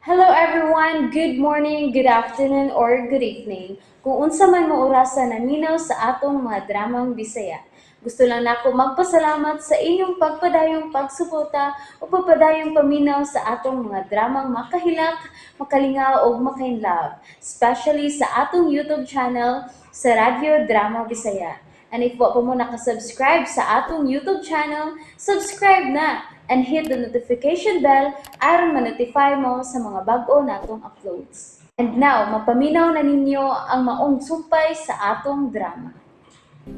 Hello everyone, good morning, good afternoon, or good evening. Kung unsa man mo orasan naminaw sa atong mga dramang Bisaya. Gusto lang nako magpasalamat sa inyong pagpadayong pagsuporta o pagpadayong paminaw sa atong mga dramang makahilak, makalingaw o makainlove, especially sa atong YouTube channel sa Radyo Drama Bisaya. And if wa pa mo nakasubscribe sa atong YouTube channel, subscribe na and hit the notification bell aron ma-notify mo sa mga bag-o natong uploads. And now, mapaminaw na ninyo ang maong sumpay sa atong drama.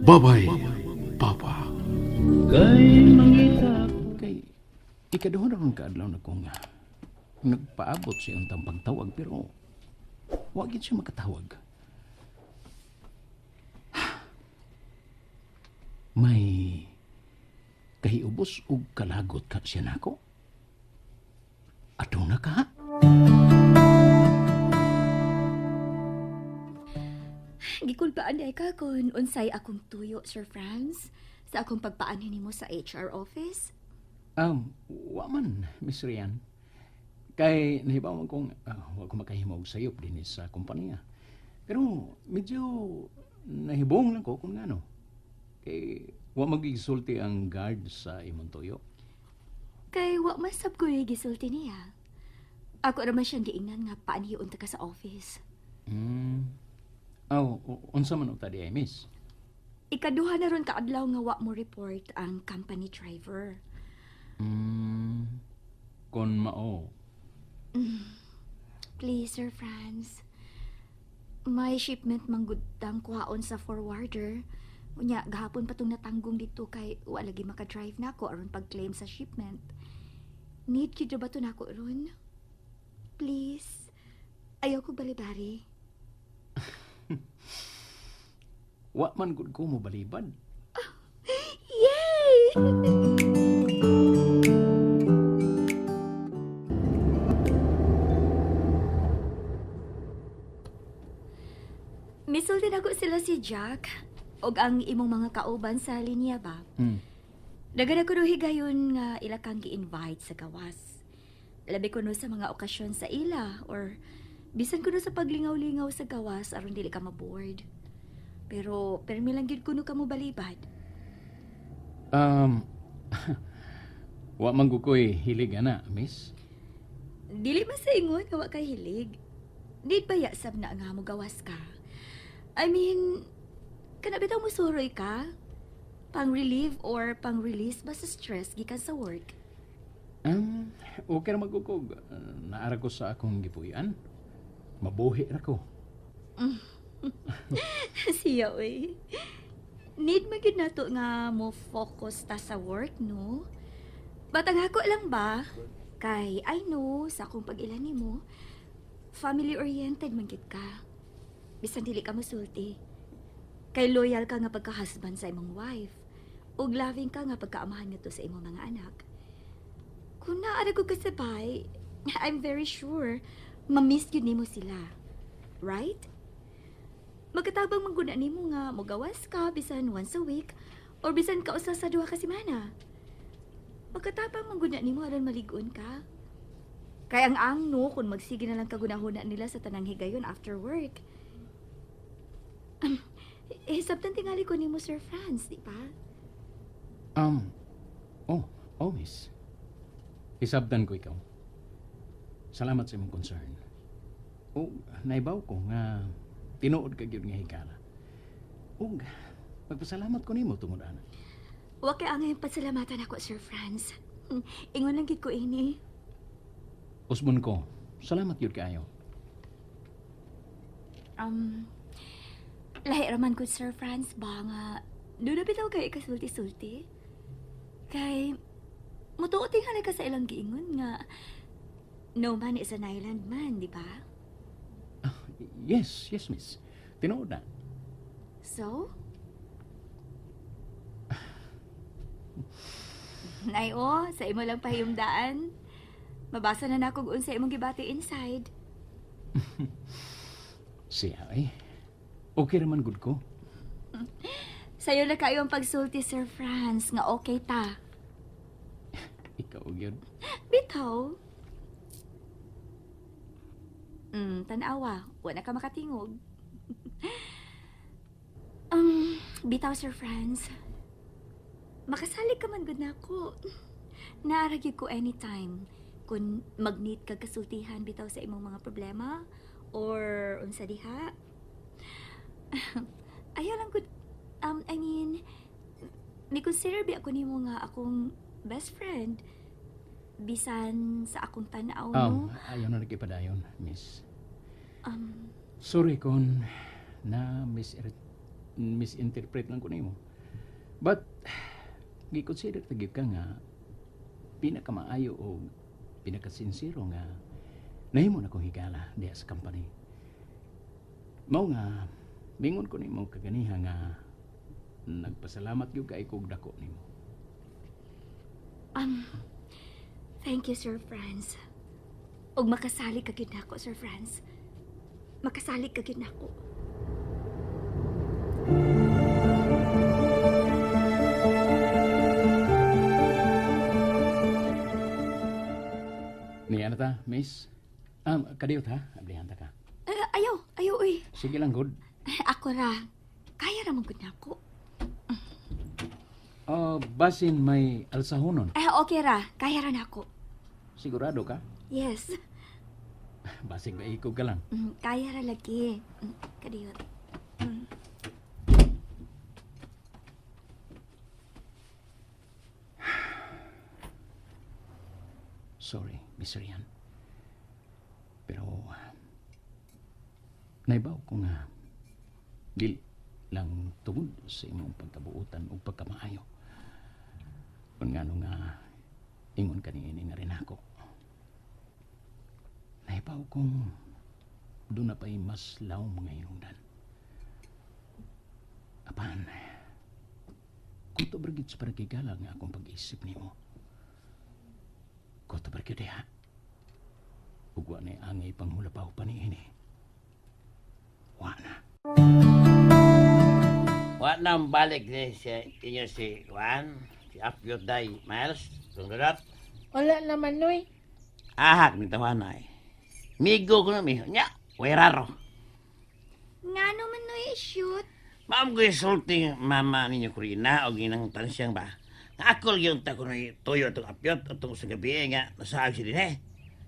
Babay, Papa. Kay mangita Kay, ikaduha na ron kaadlaw na kong nagpaabot siya ang pagtawag pero wag yun siya makatawag. May kahiubos o kalagot ka siya nako? Ato na ka? Gikulbaan day ka kung unsay akong tuyo, Sir Franz, sa akong pagpaanin nimo sa HR office. Wa man, Miss Rian. Kay nahibaw man kong wag ko makahimog sayop din sa kumpanya. Pero medyo nahibong lang ko kung ano. Kay wa magisulti ang guard sa imong tuyo. Kay wa man sab ko gisulti niya. Ako naman siyang giingnan nga paaniyon ta ka sa office. Unsa man og tadi ay, miss? Ikaduha na ron kaadlaw nga wa mo report ang company driver. Kon mao. Please, Sir Franz. May shipment manggudang kuhaon sa forwarder. Unya, gahapon pa tong natanggong dito kay wa lagi makadrive na ako aron pag-claim sa shipment. Need kid ba to na ako ron? Please. Ayaw ko balibari. Wa man gud ko mo balibad. Yay! Misul din ako sila si Jack og ang imong mga kauban sa linya ba? Dagan ako higayon nga ila kang gi-invite sa gawas. Labi ko no sa mga okasyon sa ila or bisan ko no sa paglingaw-lingaw sa gawas aron dili ka maboard. Pero permi lang gyud kuno ka mo balibad. Wa man gud ko'y hilig ana, miss. Dili man sa ingon nga wa kay hilig. Di ba sab na nga mo gawas ka? I mean, kana bitaw mo suroy ka? Pang-relieve or pang-release ba sa stress gikan sa work? Okay ra magkukog. Naara ko sa akong gipuy-an. Mabuhi ra ko. Siya, oy. Need mo gyud nato nga mo focus ta sa work, no? Batang ako lang ba? Kay, I know, sa akong pag-ilan nimo, family-oriented man gyud ka. Bisan dili ka masulti. Kay loyal ka nga pagka-husband sa imong wife. Ug loving ka nga pagkaamahan nito sa imong mga anak. Kung naara ko kasabay, I'm very sure ma-miss yun nimo sila. Right? Magkatabang mangguna nimo nga mogawas ka bisan once a week or bisan ka usa sa duha ka semana. Magkatabang mangguna nimo aron maligon ka. Kay ang no kung magsige na lang kagunahuna nila sa tanang higayon after work. Sabtan tingali ko nimo Sir Franz, di ba? Miss. Hisabdan ko ikaw. Salamat sa imong concern. Naibaw ko nga tinuod ka gyud nga higala. Magpasalamat ko nimo tungod ana. Wa kay angay pasalamatan ako Sir Franz. Ingon lang gid ko ini. Usbon ko. Salamat gyud kaayo. Lahi raman ko Sir Franz ba nga doon na bitaw kay ikasulti-sulti? Kay mutuoting halay ka sa ilang giingon nga no man is an island man, di ba? Yes, miss. Tinuod na. So? Nay sa imo lang pahiyumdaan. Mabasa na nakog unsa imong gibati inside. Siya ay. Okay raman gud ko. Sayo na kayo ang pagsulti, Sir Franz, nga okay ta. Ikaw gyud. Bitaw. Tanawa, wala ka makatingog. Bitaw, Sir Franz. Makasali ka man gud nako. Naaragid ko anytime kung mag-need kag kasultihan bitaw sa imong mga problema or unsa diha. Ayaw lang gud I mean, ni consider bi ako nimo nga akong best friend bisan sa akong tan-aw no. Ayaw na nagipadayon, miss. Um, Sorry kung na misinterpret lang ko nimo. But gi-consider tagib ka nga pinakamaayo o pinakasinsiro nga nahimo na kong higala diha sa company. Mao nga mingon ko nimo kaganiha nga nagpasalamat gyud kay kog dako nimo. Thank you, Sir Franz. Og makasali ka gyud nako, Sir Franz. Makasali ka gyud nako. Niya na ta, miss. Kadiyot ha, ablihan ta ka. Ayaw, uy. Sige lang, good. Ako ra. Kaya ra man gud nako. Basin may alsahonon. Okay ra. Kaya ra nako. Sigurado ka? Yes. Basig ba ikog ka lang? Kaya ra lagi. Kadiyot. Sorry, Miss Rian. Pero, naibaw ko nga, dili lang tungod sa imong pagkabuutan o pagkamaayo. Kung nga nga, ingon ka ni nga rin ako. Naibaw kong doon na pa'y mas laong mga hinungdan. Apan, kung to bergit sa paragigala nga akong pag-isip ni mo, kung to bergit ha, ugwa na angay pang mulapaw pa ni ini. Wa na. Wa nang balik ni si inyo si Juan, si Apyot Day, Miles, tunggulat. Wala naman, Noy. Ahak ni tawanay. Migo ko na mi, nya, weraro. Nga naman no i-shoot. Maam ko isulting mama ninyo Kurina o ginang tansyang ba. Ako yung tako na toyo itong Apyot itong sa gabi nga nasaag si din eh.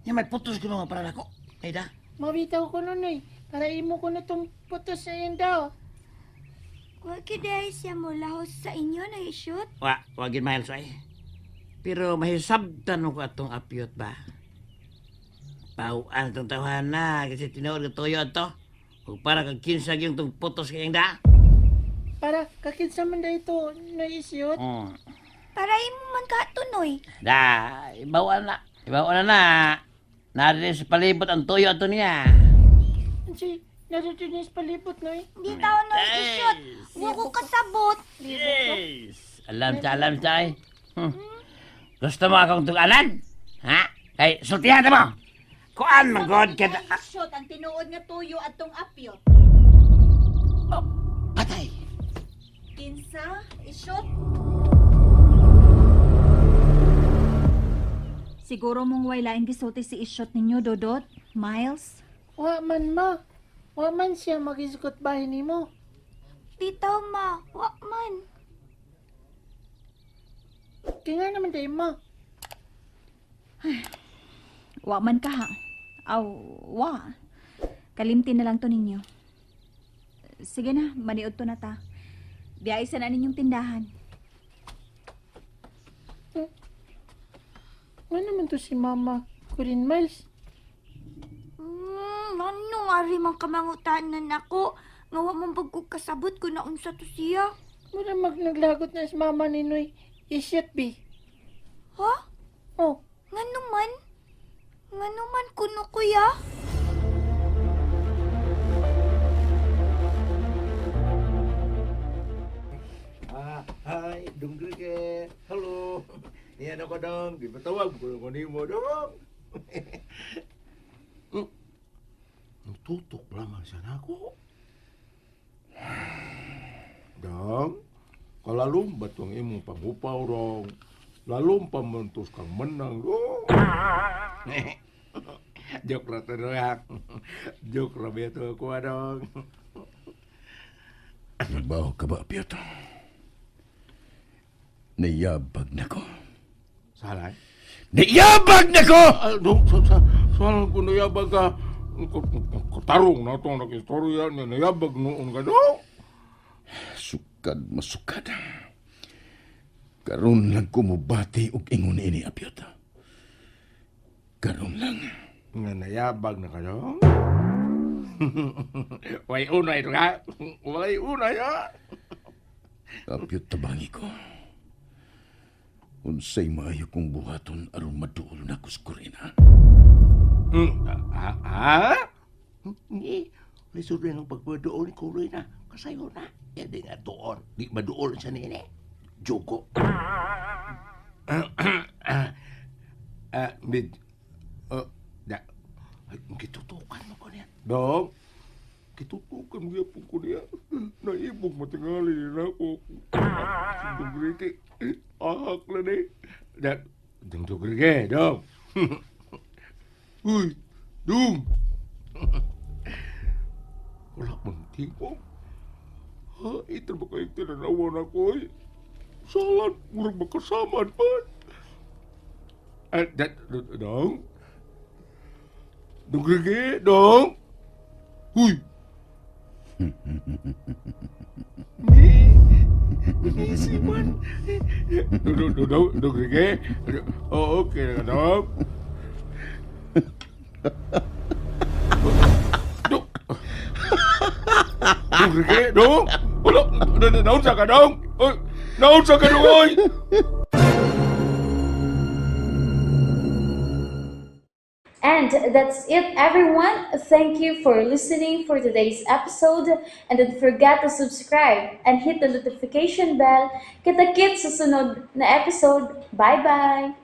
Nya may putos ko mga para ako. Ay da. Mabitaw ko nun, Noy. Para imo ko na itong putos na yan daw. Wa kiday siya mo lahos sa inyo na i-shoot. Wagin Miles ay. Pero mahisabtan ko atong Apyot ba. Pauan itong tawahan na kasi tinuod ko toyo ito. Kung para kag kinsag yung itong putos kayang da. Para kakinsa man da ito, Noy isyot. Para imo man katunoy. Da, ibawan na. Ibawan na. Narinig sa palibot ang toyo ato niya. Si, naritunis palibot, Noy. Di tao no i-shoot. Wa ko kasabot. Yes. Alam sa ay. Gusto mo akong tugalan? Ha? Kay, sultihan mo. Kuan magod ka. Shot ang tinuod nga tuyo atong apyo. Patay. Kinsa, ishot. Siguro mong way laing gisulti si ishot ninyo, Dodot, Miles. Wa man, ma. Wa man siya magisukot bahay ni mo. Bitaw ma, wa man. Kaya nga naman tayo, ma. Wa man ka ha. Aw, wa. Kalimti na lang to ninyo. Sige na, maniod to na ta. Biyay sa na ninyong tindahan. Ano naman to si Mama Corinne Miles? Ano ari man kamangutanan ako. Nga wa man bagog kasabot ko na unsa to siya. Mura naglagot na si Mama ni Noy. Isyot, bi. Ha? Oh, Nga naman? Nga naman kuno kuya? Hai, dong ke. Halo. Ni ada ko dong, di patawag ko ni mo dong. Tutok lamang sana ako. Dong, kalalum batong imong pamupaw rong. Lalum pamentus kang menang dong. Joke ra to dong. Joke ra beto ko dong. Bawa ka ba, Piotr? Nayabag na ko. Salah. Nayabag na ko! Dong salah ko nayabag ka. Katarong na itong nag-istorya niya. Nayabag noon ka dong. Sukad masukad. Karon lang ko mubati og ingon ini, Piotr. Karon lang. Nga nayabag na ka dong. Way unay to ka. Way unay ha. Apyot tabangi ko. Unsay maayo kong buhaton aron maduol na kuskurina. Ha? Hindi. Lisod rin ang pagpadoon ni Kuloy na. Kasayo na. Yan din nga doon. Di madoon siya nini. Joko. Mid. Da. Kitutukan mo ko niya. Dong. Kitutukan mo yan po ko niya. Naibog matingali na ako. Sindong griti. Ahak na ni. Da. Sindong griti. Dong. Uy. Dong. Wala mong tingko. Ha? Ito ba kayo tinanawan ako eh? Salan, murag magkasamaan pa. Dong? Dong Rigi, dong? Huy! Ni Simon. Dong Rigi? Oo, okay na dong. Dong Rigi, dong? Wala, naunsa ka dong? Naunsa ka dong, oy? And that's it, everyone. Thank you for listening for today's episode. And don't forget to subscribe and hit the notification bell. Kita-kits sa sunod na episode. Bye-bye!